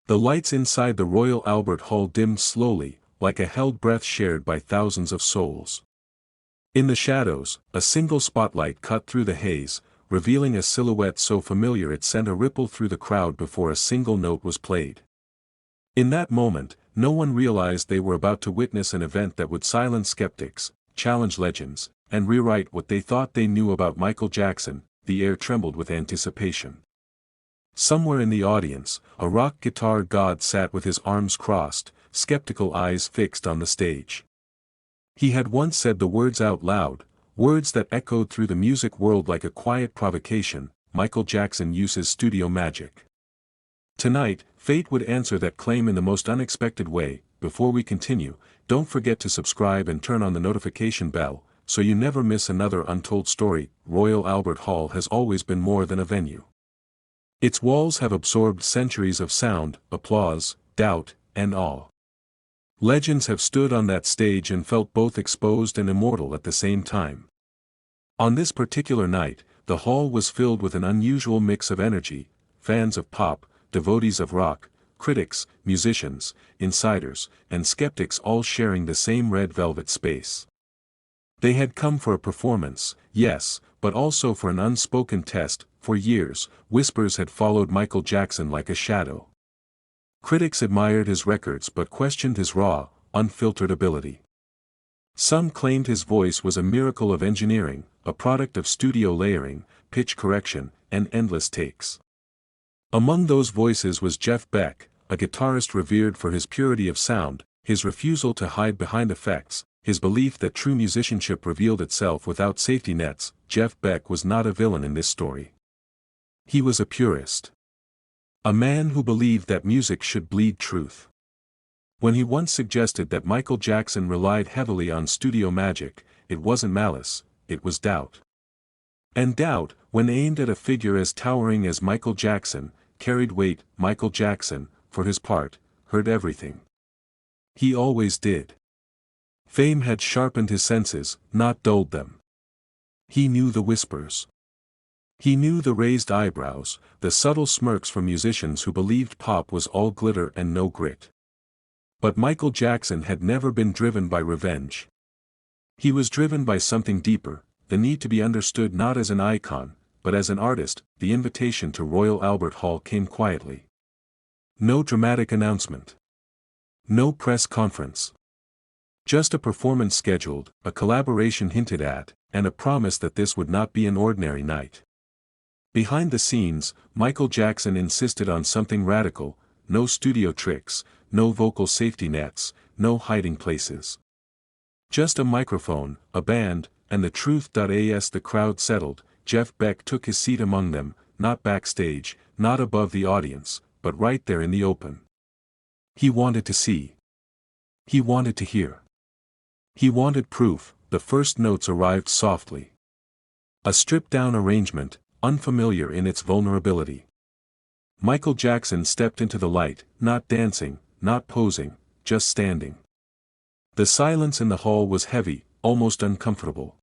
The lights inside the Royal Albert Hall dimmed slowly, like a held breath shared by thousands of souls. In the shadows, a single spotlight cut through the haze, revealing a silhouette so familiar it sent a ripple through the crowd before a single note was played. In that moment, no one realized they were about to witness an event that would silence skeptics, challenge legends, and rewrite what they thought they knew about Michael Jackson. The air trembled with anticipation. Somewhere in the audience, a rock guitar god sat with his arms crossed, skeptical eyes fixed on the stage. He had once said the words out loud, words that echoed through the music world like a quiet provocation: Michael Jackson uses studio magic. Tonight, fate would answer that claim in the most unexpected way. Before we continue, don't forget to subscribe and turn on the notification bell, so you never miss another untold story. Royal Albert Hall has always been more than a venue. Its walls have absorbed centuries of sound, applause, doubt, and awe. Legends have stood on that stage and felt both exposed and immortal at the same time. On this particular night, the hall was filled with an unusual mix of energy: fans of pop, devotees of rock, critics, musicians, insiders, and skeptics, all sharing the same red velvet space. They had come for a performance, yes, but also for an unspoken test. For years, whispers had followed Michael Jackson like a shadow. Critics admired his records but questioned his raw, unfiltered ability. Some claimed his voice was a miracle of engineering, a product of studio layering, pitch correction, and endless takes. Among those voices was Jeff Beck, a guitarist revered for his purity of sound, his refusal to hide behind effects, his belief that true musicianship revealed itself without safety nets. Jeff Beck was not a villain in this story. He was a purist. A man who believed that music should bleed truth. When he once suggested that Michael Jackson relied heavily on studio magic, it wasn't malice, it was doubt. And doubt, when aimed at a figure as towering as Michael Jackson, carried weight. Michael Jackson, for his part, heard everything. He always did. Fame had sharpened his senses, not dulled them. He knew the whispers. He knew the raised eyebrows, the subtle smirks from musicians who believed pop was all glitter and no grit. But Michael Jackson had never been driven by revenge. He was driven by something deeper, the need to be understood not as an icon, but as an artist. The invitation to Royal Albert Hall came quietly. No dramatic announcement. No press conference. Just a performance scheduled, a collaboration hinted at, and a promise that this would not be an ordinary night. Behind the scenes, Michael Jackson insisted on something radical: no studio tricks, no vocal safety nets, no hiding places. Just a microphone, a band, and the truth. As the crowd settled, Jeff Beck took his seat among them, not backstage, not above the audience, but right there in the open. He wanted to see. He wanted to hear. He wanted proof. The first notes arrived softly. A stripped-down arrangement, unfamiliar in its vulnerability. Michael Jackson stepped into the light, not dancing, not posing, just standing. The silence in the hall was heavy, almost uncomfortable.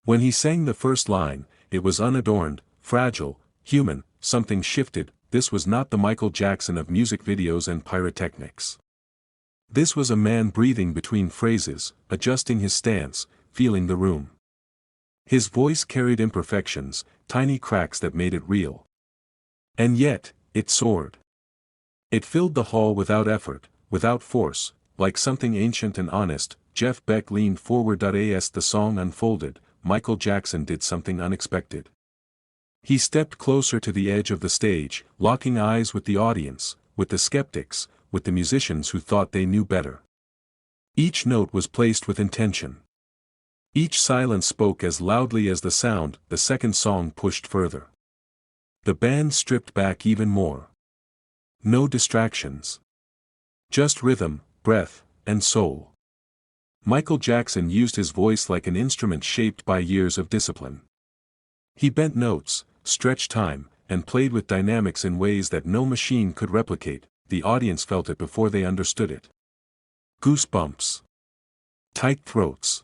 When he sang the first line, it was unadorned, fragile, human. Something shifted. This was not the Michael Jackson of music videos and pyrotechnics. This was a man breathing between phrases, adjusting his stance, feeling the room. His voice carried imperfections, tiny cracks that made it real. And yet, it soared. It filled the hall without effort, without force, like something ancient and honest. Jeff Beck leaned forward. As the song unfolded, Michael Jackson did something unexpected. He stepped closer to the edge of the stage, locking eyes with the audience, with the skeptics, with the musicians who thought they knew better. Each note was placed with intention. Each silence spoke as loudly as the sound. The second song pushed further. The band stripped back even more. No distractions. Just rhythm, breath, and soul. Michael Jackson used his voice like an instrument shaped by years of discipline. He bent notes, stretched time, and played with dynamics in ways that no machine could replicate. The audience felt it before they understood it. Goosebumps. Tight throats.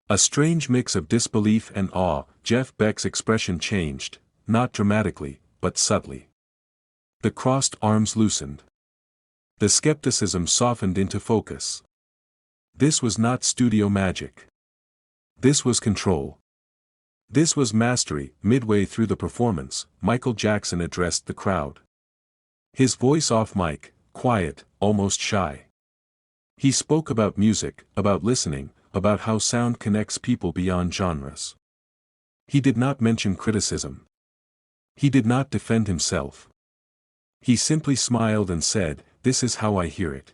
A strange mix of disbelief and awe. Jeff Beck's expression changed, not dramatically, but subtly. The crossed arms loosened. The skepticism softened into focus. This was not studio magic. This was control. This was mastery. Midway through the performance, Michael Jackson addressed the crowd. His voice off mic, quiet, almost shy. He spoke about music, about listening, about how sound connects people beyond genres. He did not mention criticism. He did not defend himself. He simply smiled and said, "This is how I hear it."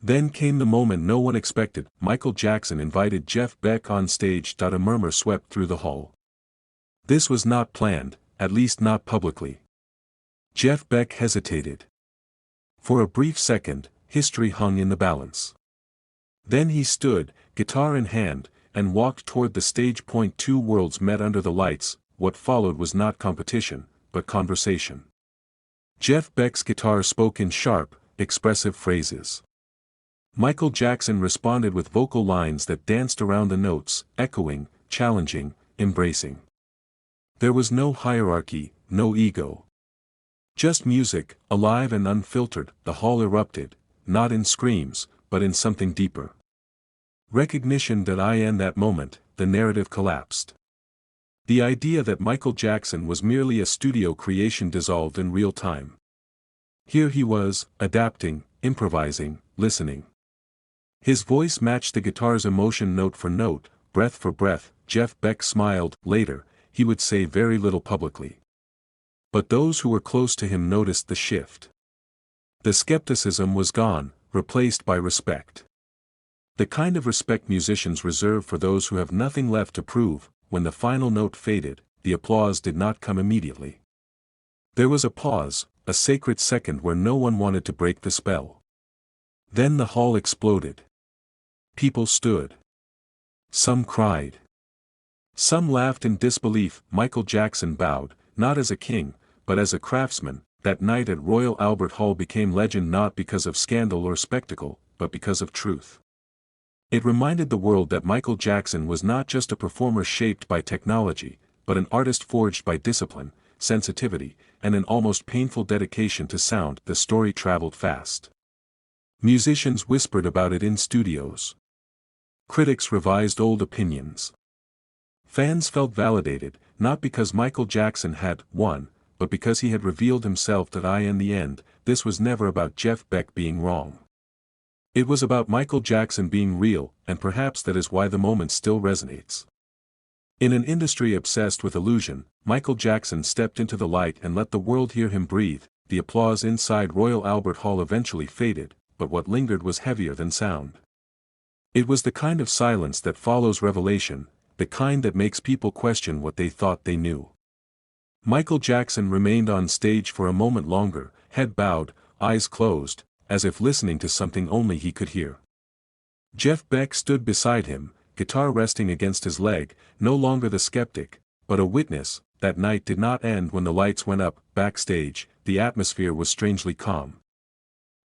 Then came the moment no one expected. Michael Jackson invited Jeff Beck on stage. A murmur swept through the hall. This was not planned, at least not publicly. Jeff Beck hesitated. For a brief second, history hung in the balance. Then he stood, guitar in hand, and walked toward the stage. Two worlds met under the lights. What followed was not competition, but conversation. Jeff Beck's guitar spoke in sharp, expressive phrases. Michael Jackson responded with vocal lines that danced around the notes, echoing, challenging, embracing. There was no hierarchy, no ego. Just music, alive and unfiltered. The hall erupted, not in screams, but in something deeper. Recognition. In that moment, the narrative collapsed. The idea that Michael Jackson was merely a studio creation dissolved in real time. Here he was, adapting, improvising, listening. His voice matched the guitar's emotion note for note, breath for breath. Jeff Beck smiled. Later, he would say very little publicly. But those who were close to him noticed the shift. The skepticism was gone, replaced by respect. The kind of respect musicians reserve for those who have nothing left to prove. When the final note faded, the applause did not come immediately. There was a pause, a sacred second where no one wanted to break the spell. Then the hall exploded. People stood. Some cried. Some laughed in disbelief. Michael Jackson bowed, not as a king, but as a craftsman. That night at Royal Albert Hall became legend not because of scandal or spectacle, but because of truth. It reminded the world that Michael Jackson was not just a performer shaped by technology, but an artist forged by discipline, sensitivity, and an almost painful dedication to sound. The story traveled fast. Musicians whispered about it in studios. Critics revised old opinions. Fans felt validated, not because Michael Jackson had won, but because he had revealed himself. In the end, this was never about Jeff Beck being wrong. It was about Michael Jackson being real, and perhaps that is why the moment still resonates. In an industry obsessed with illusion, Michael Jackson stepped into the light and let the world hear him breathe. The applause inside Royal Albert Hall eventually faded, but what lingered was heavier than sound. It was the kind of silence that follows revelation, the kind that makes people question what they thought they knew. Michael Jackson remained on stage for a moment longer, head bowed, eyes closed, as if listening to something only he could hear. Jeff Beck stood beside him, guitar resting against his leg, no longer the skeptic, but a witness. That night did not end when the lights went up. Backstage, the atmosphere was strangely calm.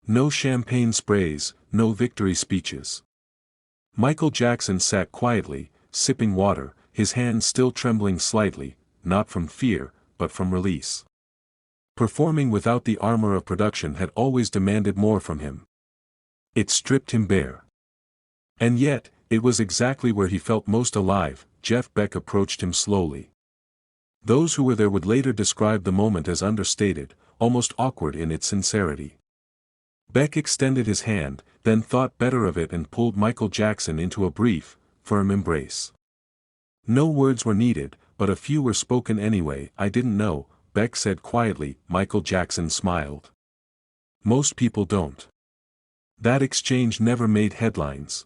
No champagne sprays, no victory speeches. Michael Jackson sat quietly, sipping water, his hands still trembling slightly, not from fear, but from release. Performing without the armor of production had always demanded more from him. It stripped him bare. And yet, it was exactly where he felt most alive. Jeff Beck approached him slowly. Those who were there would later describe the moment as understated, almost awkward in its sincerity. Beck extended his hand, then thought better of it and pulled Michael Jackson into a brief, firm embrace. No words were needed, but a few were spoken anyway. "I didn't know," Beck said quietly. Michael Jackson smiled. "Most people don't." That exchange never made headlines.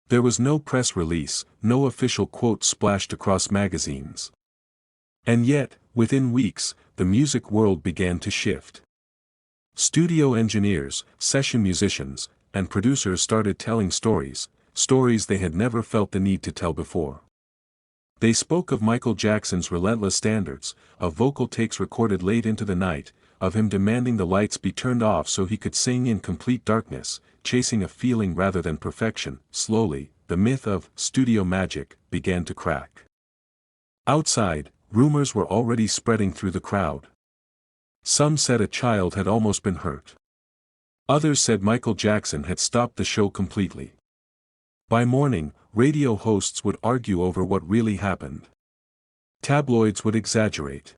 There was no press release, no official quote splashed across magazines. And yet, within weeks, the music world began to shift. Studio engineers, session musicians, and producers started telling stories they had never felt the need to tell before. They spoke of Michael Jackson's relentless standards, of vocal takes recorded late into the night, of him demanding the lights be turned off so he could sing in complete darkness, chasing a feeling rather than perfection. Slowly, the myth of studio magic began to crack. Outside, rumors were already spreading through the crowd. Some said a child had almost been hurt. Others said Michael Jackson had stopped the show completely. By morning, radio hosts would argue over what really happened. Tabloids would exaggerate.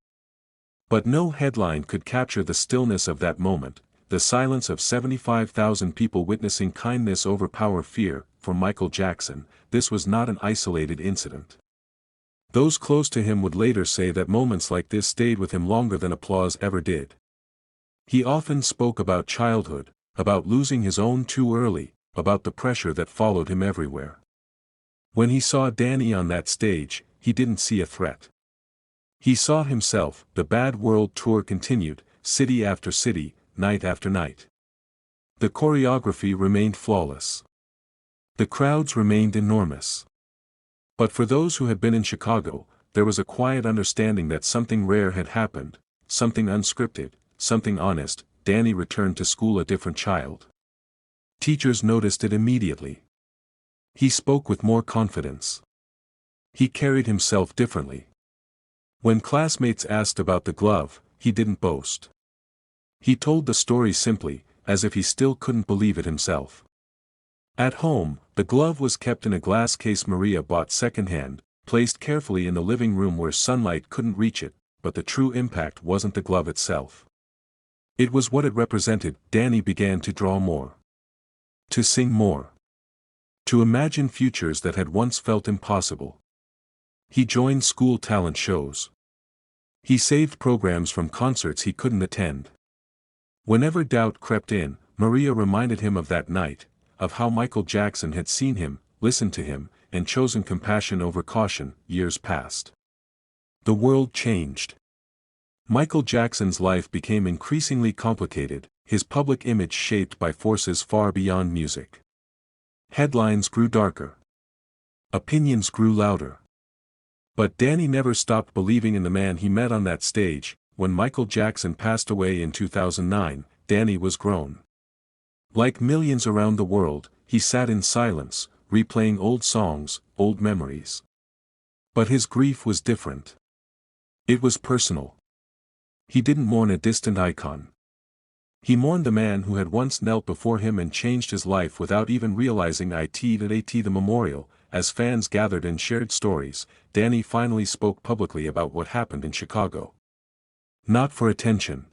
But no headline could capture the stillness of that moment, the silence of 75,000 people witnessing kindness overpower fear. For Michael Jackson, this was not an isolated incident. Those close to him would later say that moments like this stayed with him longer than applause ever did. He often spoke about childhood, about losing his own too early, about the pressure that followed him everywhere. When he saw Danny on that stage, he didn't see a threat. He saw himself. The Bad World Tour continued, city after city, night after night. The choreography remained flawless. The crowds remained enormous. But for those who had been in Chicago, there was a quiet understanding that something rare had happened, something unscripted, something honest. Danny returned to school a different child. Teachers noticed it immediately. He spoke with more confidence. He carried himself differently. When classmates asked about the glove, he didn't boast. He told the story simply, as if he still couldn't believe it himself. At home, the glove was kept in a glass case Maria bought secondhand, placed carefully in the living room where sunlight couldn't reach it, but the true impact wasn't the glove itself. It was what it represented. Danny began to draw more. To sing more. To imagine futures that had once felt impossible. He joined school talent shows. He saved programs from concerts he couldn't attend. Whenever doubt crept in, Maria reminded him of that night, of how Michael Jackson had seen him, listened to him, and chosen compassion over caution. Years passed. The world changed. Michael Jackson's life became increasingly complicated, his public image shaped by forces far beyond music. Headlines grew darker. Opinions grew louder. But Danny never stopped believing in the man he met on that stage. When Michael Jackson passed away in 2009, Danny was grown. Like millions around the world, he sat in silence, replaying old songs, old memories. But his grief was different. It was personal. He didn't mourn a distant icon. He mourned the man who had once knelt before him and changed his life without even realizing it. At the memorial, as fans gathered and shared stories, Danny finally spoke publicly about what happened in Chicago. Not for attention.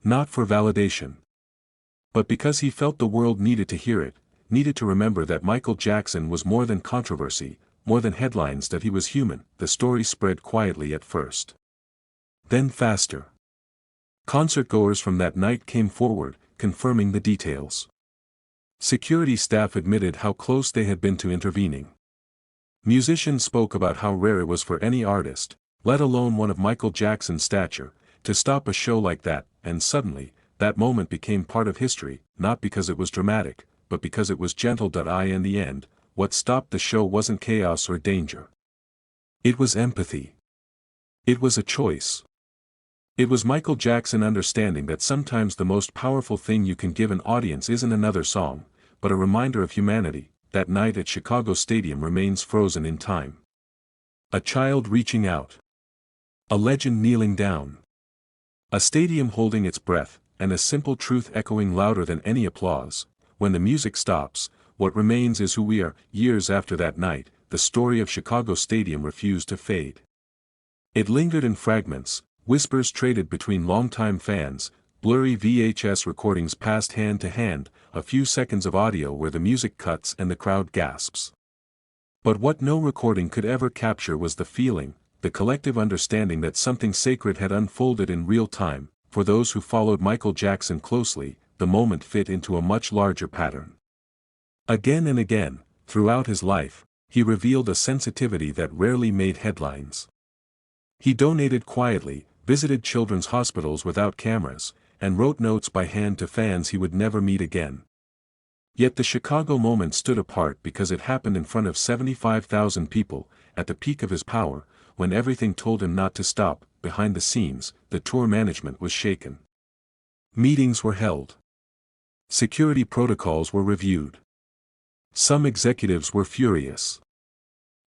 Not for validation. But because he felt the world needed to hear it, needed to remember that Michael Jackson was more than controversy, more than headlines, that he was human. The story spread quietly at first. Then faster. Concertgoers from that night came forward, confirming the details. Security staff admitted how close they had been to intervening. Musicians spoke about how rare it was for any artist, let alone one of Michael Jackson's stature, to stop a show like that, and suddenly, that moment became part of history, not because it was dramatic, but because it was gentle. In the end, what stopped the show wasn't chaos or danger. It was empathy. It was a choice. It was Michael Jackson understanding that sometimes the most powerful thing you can give an audience isn't another song, but a reminder of humanity. That night at Chicago Stadium remains frozen in time. A child reaching out. A legend kneeling down. A stadium holding its breath, and a simple truth echoing louder than any applause. When the music stops, what remains is who we are. Years after that night, the story of Chicago Stadium refused to fade. It lingered in fragments, whispers traded between longtime fans, blurry VHS recordings passed hand to hand, a few seconds of audio where the music cuts and the crowd gasps. But what no recording could ever capture was the feeling, the collective understanding that something sacred had unfolded in real time. For those who followed Michael Jackson closely, the moment fit into a much larger pattern. Again and again, throughout his life, he revealed a sensitivity that rarely made headlines. He donated quietly, visited children's hospitals without cameras, and wrote notes by hand to fans he would never meet again. Yet the Chicago moment stood apart because it happened in front of 75,000 people, at the peak of his power, when everything told him not to stop. Behind the scenes, the tour management was shaken. Meetings were held. Security protocols were reviewed. Some executives were furious.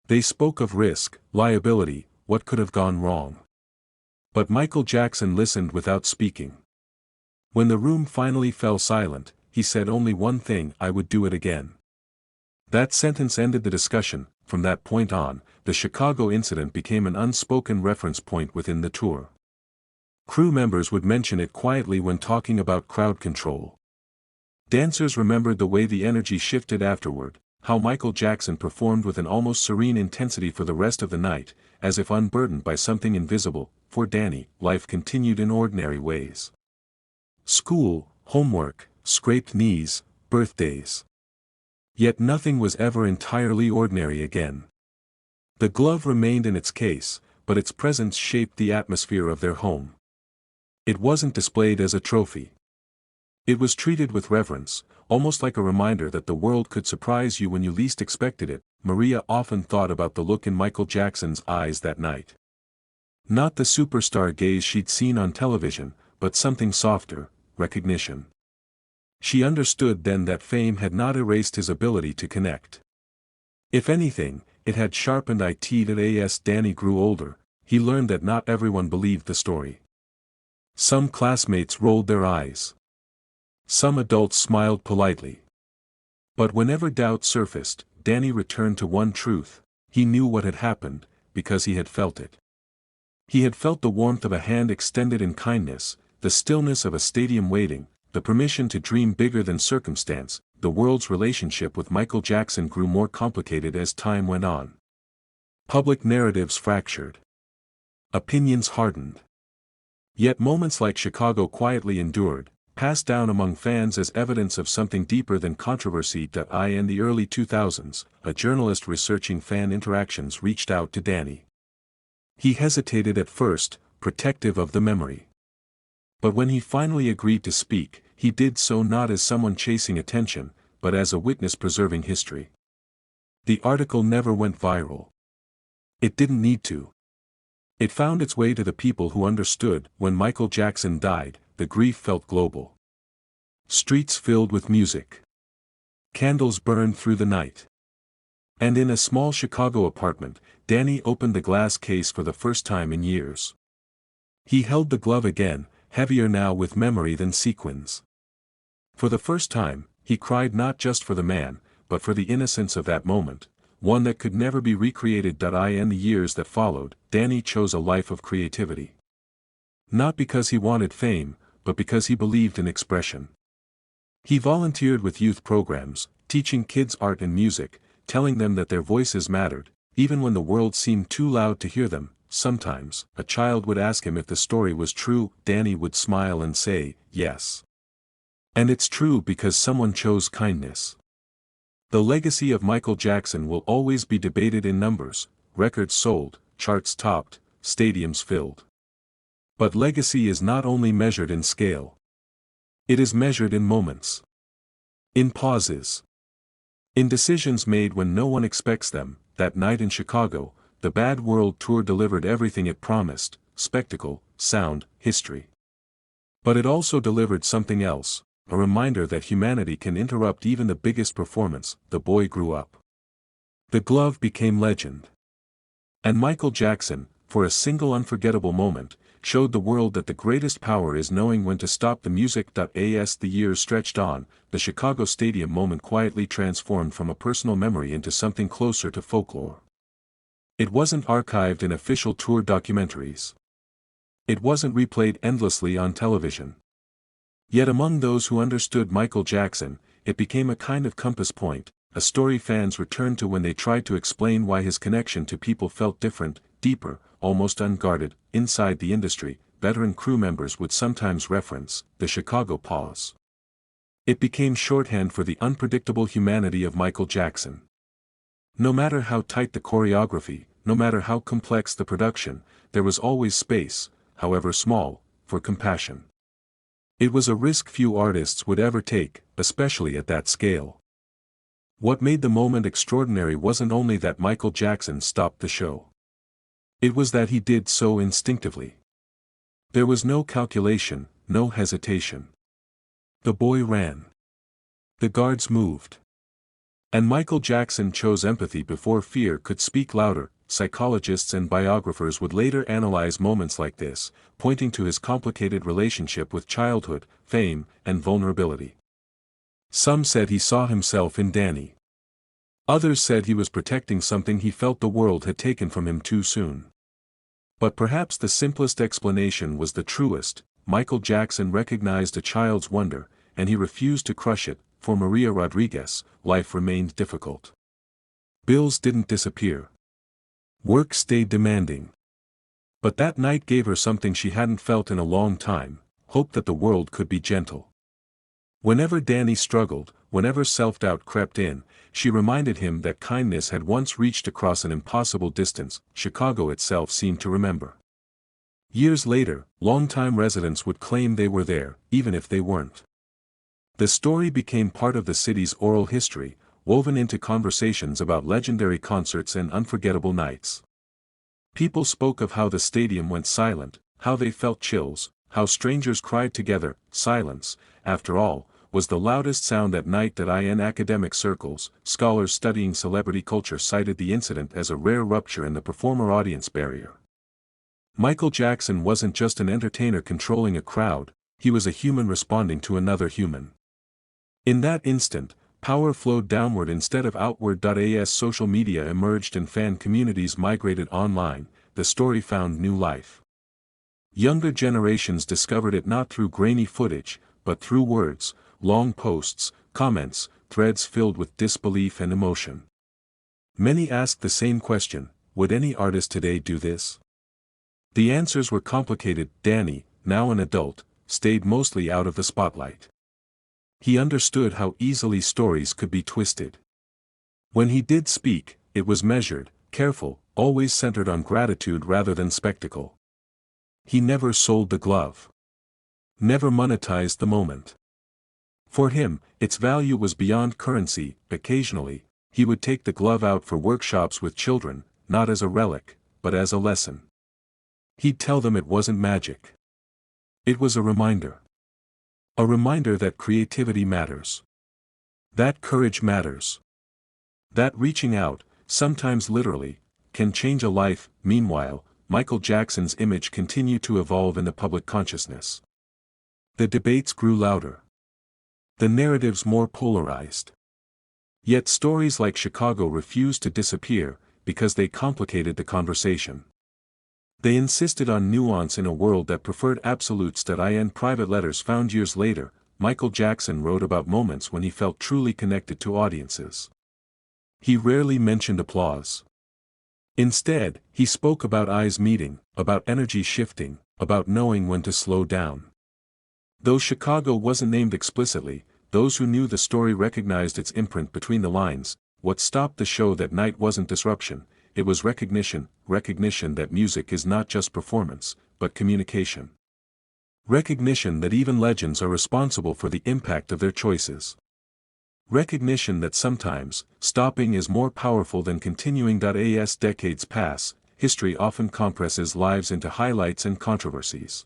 They spoke of risk, liability, what could have gone wrong. But Michael Jackson listened without speaking. When the room finally fell silent, he said only one thing: "I would do it again." That sentence ended the discussion. From that point on, the Chicago incident became an unspoken reference point within the tour. Crew members would mention it quietly when talking about crowd control. Dancers remembered the way the energy shifted afterward, how Michael Jackson performed with an almost serene intensity for the rest of the night, as if unburdened by something invisible. For Danny, life continued in ordinary ways. School, homework, scraped knees, birthdays. Yet nothing was ever entirely ordinary again. The glove remained in its case, but its presence shaped the atmosphere of their home. It wasn't displayed as a trophy. It was treated with reverence, almost like a reminder that the world could surprise you when you least expected it. Maria often thought about the look in Michael Jackson's eyes that night. Not the superstar gaze she'd seen on television, but something softer: recognition. She understood then that fame had not erased his ability to connect. If anything, it had sharpened it. As Danny grew older, he learned that not everyone believed the story. Some classmates rolled their eyes. Some adults smiled politely. But whenever doubt surfaced, Danny returned to one truth: he knew what had happened, because he had felt it. He had felt the warmth of a hand extended in kindness, the stillness of a stadium waiting, the permission to dream bigger than circumstance. The world's relationship with Michael Jackson grew more complicated as time went on. Public narratives fractured. Opinions hardened. Yet moments like Chicago quietly endured, passed down among fans as evidence of something deeper than controversy. In the early 2000s, a journalist researching fan interactions reached out to Danny. He hesitated at first, protective of the memory. But when he finally agreed to speak, he did so not as someone chasing attention, but as a witness preserving history. The article never went viral. It didn't need to. It found its way to the people who understood. When Michael Jackson died, the grief felt global. Streets filled with music. Candles burned through the night. And in a small Chicago apartment, Danny opened the glass case for the first time in years. He held the glove again, heavier now with memory than sequins. For the first time, he cried not just for the man, but for the innocence of that moment, one that could never be recreated. In the years that followed, Danny chose a life of creativity. Not because he wanted fame, but because he believed in expression. He volunteered with youth programs, teaching kids art and music, telling them that their voices mattered, even when the world seemed too loud to hear them. Sometimes, a child would ask him if the story was true. Danny would smile and say, "Yes. And it's true because someone chose kindness." The legacy of Michael Jackson will always be debated in numbers: records sold, charts topped, stadiums filled. But legacy is not only measured in scale. It is measured in moments. In pauses. In decisions made when no one expects them. That night in Chicago, the Bad World Tour delivered everything it promised: spectacle, sound, history. But it also delivered something else: a reminder that humanity can interrupt even the biggest performance. The boy grew up. The glove became legend. And Michael Jackson, for a single unforgettable moment, showed the world that the greatest power is knowing when to stop the music. As the years stretched on, the Chicago Stadium moment quietly transformed from a personal memory into something closer to folklore. It wasn't archived in official tour documentaries. It wasn't replayed endlessly on television. Yet among those who understood Michael Jackson, it became a kind of compass point, a story fans returned to when they tried to explain why his connection to people felt different, deeper, almost unguarded. Inside the industry, veteran crew members would sometimes reference the Chicago pause. It became shorthand for the unpredictable humanity of Michael Jackson. No matter how tight the choreography, no matter how complex the production, there was always space, however small, for compassion. It was a risk few artists would ever take, especially at that scale. What made the moment extraordinary wasn't only that Michael Jackson stopped the show. It was that he did so instinctively. There was no calculation, no hesitation. The boy ran. The guards moved. And Michael Jackson chose empathy before fear could speak louder. psychologists and biographers would later analyze moments like this, pointing to his complicated relationship with childhood, fame, and vulnerability. Some said he saw himself in Danny. Others said he was protecting something he felt the world had taken from him too soon. But perhaps the simplest explanation was the truest. Michael Jackson recognized a child's wonder, and he refused to crush it. For Maria Rodriguez, life remained difficult. Bills didn't disappear. Work stayed demanding. But that night gave her something she hadn't felt in a long time: hope that the world could be gentle. Whenever Danny struggled, whenever self-doubt crept in, she reminded him that kindness had once reached across an impossible distance. Chicago itself seemed to remember. Years later, longtime residents would claim they were there, even if they weren't. The story became part of the city's oral history, woven into conversations about legendary concerts and unforgettable nights. People spoke of how the stadium went silent, how they felt chills, how strangers cried together. Silence, after all, was the loudest sound that night. That in academic circles, scholars studying celebrity culture cited the incident as a rare rupture in the performer-audience barrier. Michael Jackson wasn't just an entertainer controlling a crowd, he was a human responding to another human. In that instant, power flowed downward instead of outward. As social media emerged and fan communities migrated online, the story found new life. Younger generations discovered it not through grainy footage, but through words, long posts, comments, threads filled with disbelief and emotion. Many asked the same question: would any artist today do this? The answers were complicated. Danny, now an adult, stayed mostly out of the spotlight. He understood how easily stories could be twisted. When he did speak, it was measured, careful, always centered on gratitude rather than spectacle. He never sold the glove. Never monetized the moment. For him, its value was beyond currency. Occasionally, he would take the glove out for workshops with children, not as a relic, but as a lesson. He'd tell them it wasn't magic. It was a reminder. A reminder that creativity matters. That courage matters. That reaching out, sometimes literally, can change a life. Meanwhile, Michael Jackson's image continued to evolve in the public consciousness. The debates grew louder. The narratives more polarized. Yet stories like Chicago refused to disappear, because they complicated the conversation. They insisted on nuance in a world that preferred absolutes. In private letters found years later, Michael Jackson wrote about moments when he felt truly connected to audiences. He rarely mentioned applause. Instead, he spoke about eyes meeting, about energy shifting, about knowing when to slow down. Though Chicago wasn't named explicitly, those who knew the story recognized its imprint between the lines. What stopped the show that night wasn't disruption, it was recognition that music is not just performance, but communication. Recognition that even legends are responsible for the impact of their choices. Recognition that sometimes, stopping is more powerful than continuing. As decades pass, history often compresses lives into highlights and controversies.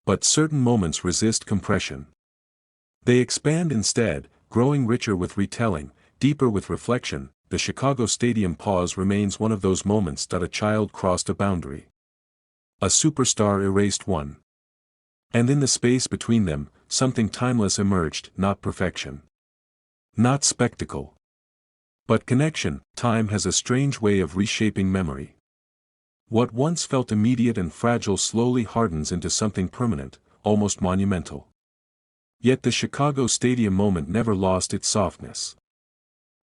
But certain moments resist compression. They expand instead, growing richer with retelling, deeper with reflection. The Chicago Stadium pause remains one of those moments. A child crossed a boundary. A superstar erased one. And in the space between them, something timeless emerged. Not perfection. Not spectacle. But connection. Time has a strange way of reshaping memory. What once felt immediate and fragile slowly hardens into something permanent, almost monumental. Yet the Chicago Stadium moment never lost its softness.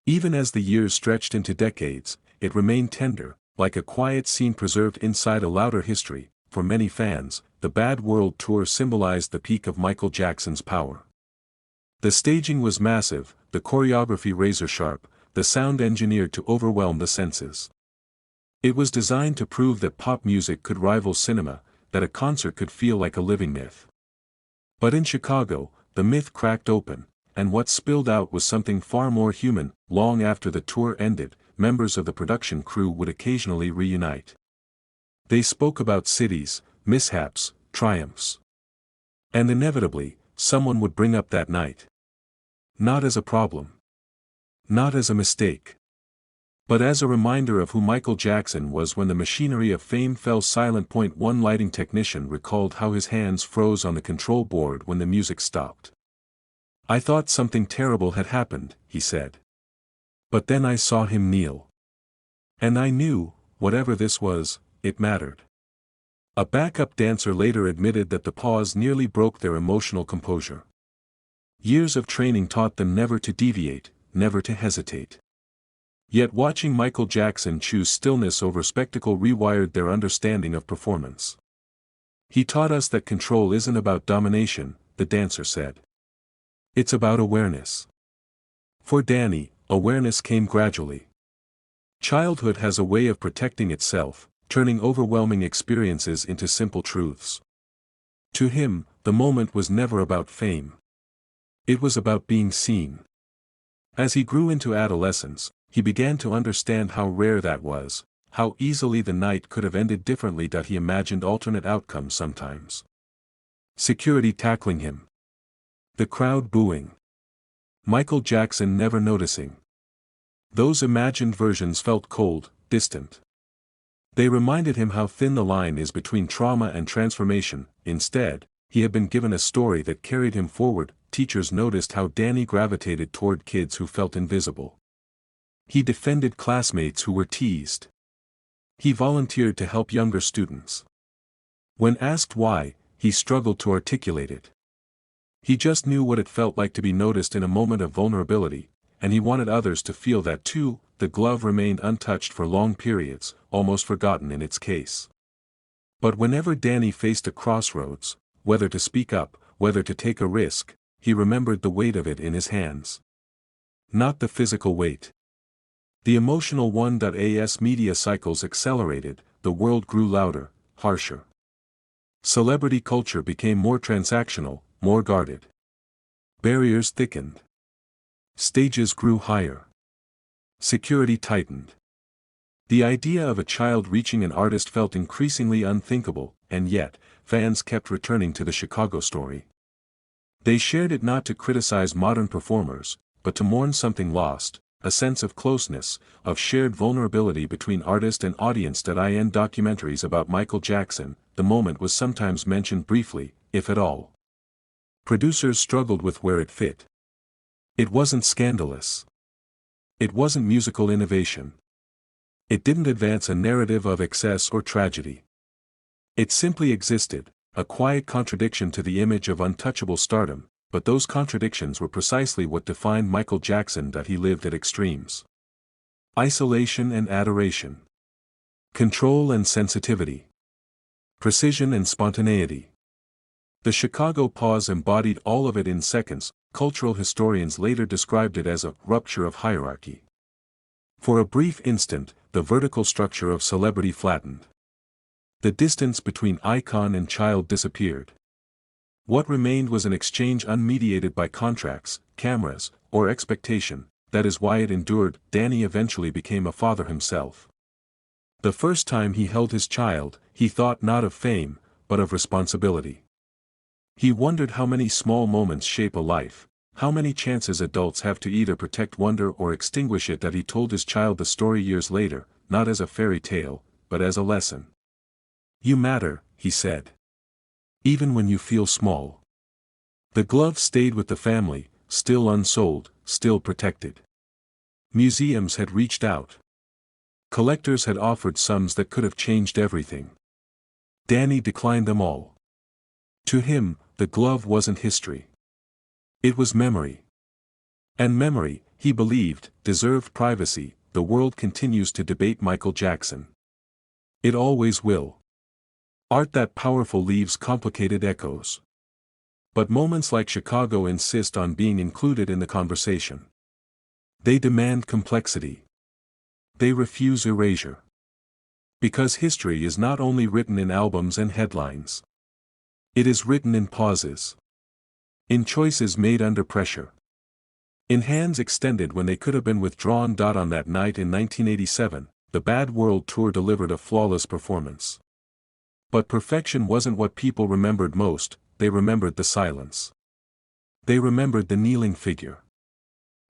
Even as the years stretched into decades, it remained tender, like a quiet scene preserved inside a louder history. For many fans, the Bad World Tour symbolized the peak of Michael Jackson's power. The staging was massive, the choreography razor-sharp, the sound engineered to overwhelm the senses. It was designed to prove that pop music could rival cinema, that a concert could feel like a living myth. But in Chicago, the myth cracked open, and what spilled out was something far more human. Long after the tour ended, members of the production crew would occasionally reunite. They spoke about cities, mishaps, triumphs. And inevitably, someone would bring up that night. Not as a problem. Not as a mistake. But as a reminder of who Michael Jackson was when the machinery of fame fell silent. One lighting technician recalled how his hands froze on the control board when the music stopped. "I thought something terrible had happened," he said. "But then I saw him kneel. And I knew, whatever this was, it mattered." A backup dancer later admitted that the pause nearly broke their emotional composure. Years of training taught them never to deviate, never to hesitate. Yet watching Michael Jackson choose stillness over spectacle rewired their understanding of performance. "He taught us that control isn't about domination," the dancer said. "It's about awareness." For Danny, awareness came gradually. Childhood has a way of protecting itself, turning overwhelming experiences into simple truths. To him, the moment was never about fame. It was about being seen. As he grew into adolescence, he began to understand how rare that was, how easily the night could have ended differently. He imagined alternate outcomes sometimes. Security tackling him. The crowd booing. Michael Jackson never noticing. Those imagined versions felt cold, distant. They reminded him how thin the line is between trauma and transformation. Instead, he had been given a story that carried him forward. Teachers noticed how Danny gravitated toward kids who felt invisible. He defended classmates who were teased. He volunteered to help younger students. When asked why, he struggled to articulate it. He just knew what it felt like to be noticed in a moment of vulnerability, and he wanted others to feel that too. The glove remained untouched for long periods, almost forgotten in its case. But whenever Danny faced a crossroads, whether to speak up, whether to take a risk, he remembered the weight of it in his hands. Not the physical weight. The emotional one. As media cycles accelerated, the world grew louder, harsher. Celebrity culture became more transactional, more guarded. Barriers thickened. Stages grew higher. Security tightened. The idea of a child reaching an artist felt increasingly unthinkable, and yet, fans kept returning to the Chicago story. They shared it not to criticize modern performers, but to mourn something lost, a sense of closeness, of shared vulnerability between artist and audience. In documentaries about Michael Jackson, the moment was sometimes mentioned briefly, if at all. Producers struggled with where it fit. It wasn't scandalous. It wasn't musical innovation. It didn't advance a narrative of excess or tragedy. It simply existed, a quiet contradiction to the image of untouchable stardom, but those contradictions were precisely what defined Michael Jackson. He lived at extremes. Isolation and adoration. Control and sensitivity. Precision and spontaneity. The Chicago pause embodied all of it in seconds. Cultural historians later described it as a rupture of hierarchy. For a brief instant, the vertical structure of celebrity flattened. The distance between icon and child disappeared. What remained was an exchange unmediated by contracts, cameras, or expectation. That is why it endured. Danny eventually became a father himself. The first time he held his child, he thought not of fame, but of responsibility. He wondered how many small moments shape a life, how many chances adults have to either protect wonder or extinguish it. He told his child the story years later, not as a fairy tale, but as a lesson. "You matter," he said. "Even when you feel small." The glove stayed with the family, still unsold, still protected. Museums had reached out. Collectors had offered sums that could have changed everything. Danny declined them all. To him, the glove wasn't history. It was memory. And memory, he believed, deserved privacy. The world continues to debate Michael Jackson. It always will. Art that powerful leaves complicated echoes. But moments like Chicago insist on being included in the conversation. They demand complexity. They refuse erasure. Because history is not only written in albums and headlines. It is written in pauses. In choices made under pressure. In hands extended when they could have been withdrawn. On that night in 1987, the Bad World Tour delivered a flawless performance. But perfection wasn't what people remembered most. They remembered the silence. They remembered the kneeling figure.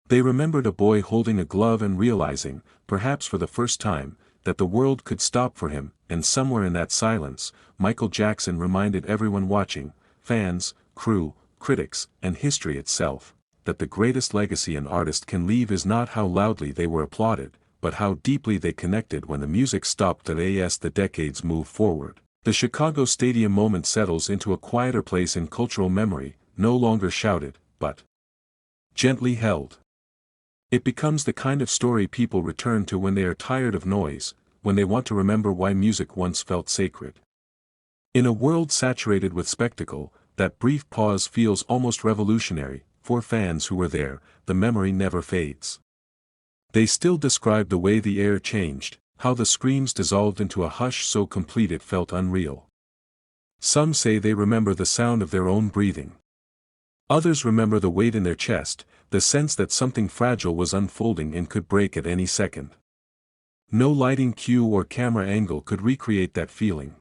They remembered a boy holding a glove and realizing, perhaps for the first time, that the world could stop for him, and somewhere in that silence, Michael Jackson reminded everyone watching, fans, crew, critics, and history itself, that the greatest legacy an artist can leave is not how loudly they were applauded, but how deeply they connected when the music stopped. As the decades move forward, the Chicago Stadium moment settles into a quieter place in cultural memory, no longer shouted, but gently held. It becomes the kind of story people return to when they are tired of noise, when they want to remember why music once felt sacred. In a world saturated with spectacle, that brief pause feels almost revolutionary. For fans who were there, the memory never fades. They still describe the way the air changed, how the screams dissolved into a hush so complete it felt unreal. Some say they remember the sound of their own breathing. Others remember the weight in their chest, the sense that something fragile was unfolding and could break at any second. No lighting cue or camera angle could recreate that feeling.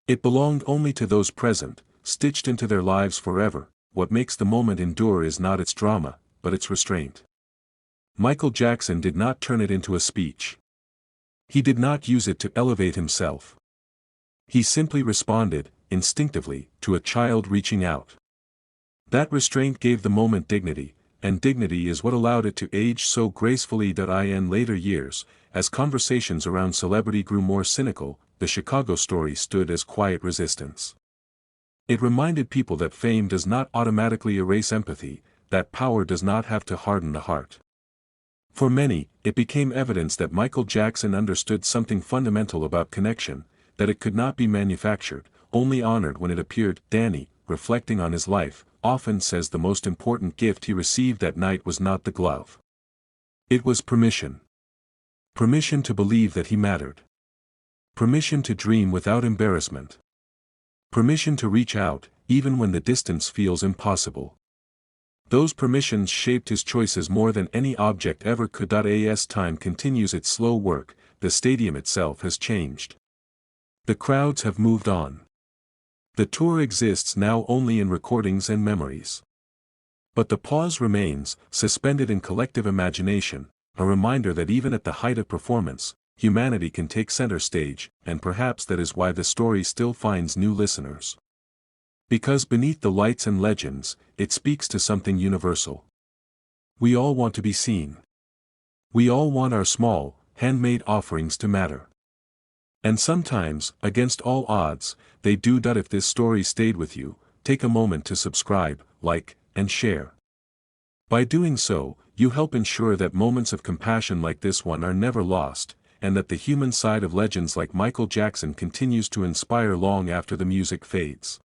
It belonged only to those present, stitched into their lives forever. What makes the moment endure is not its drama, but its restraint. Michael Jackson did not turn it into a speech. He did not use it to elevate himself. He simply responded, instinctively, to a child reaching out. That restraint gave the moment dignity, and dignity is what allowed it to age so gracefully. In later years, as conversations around celebrity grew more cynical, the Chicago story stood as quiet resistance. It reminded people that fame does not automatically erase empathy, that power does not have to harden the heart. For many, it became evidence that Michael Jackson understood something fundamental about connection, that it could not be manufactured, only honored when it appeared. Danny, reflecting on his life, often says the most important gift he received that night was not the glove. It was permission. Permission to believe that he mattered. Permission to dream without embarrassment. Permission to reach out, even when the distance feels impossible. Those permissions shaped his choices more than any object ever could. As time continues its slow work, the stadium itself has changed. The crowds have moved on. The tour exists now only in recordings and memories. But the pause remains, suspended in collective imagination, a reminder that even at the height of performance, humanity can take center stage, and perhaps that is why the story still finds new listeners. Because beneath the lights and legends, it speaks to something universal. We all want to be seen. We all want our small, handmade offerings to matter. And sometimes, against all odds, they do. If this story stayed with you, take a moment to subscribe, like, and share. By doing so, you help ensure that moments of compassion like this one are never lost, and that the human side of legends like Michael Jackson continues to inspire long after the music fades.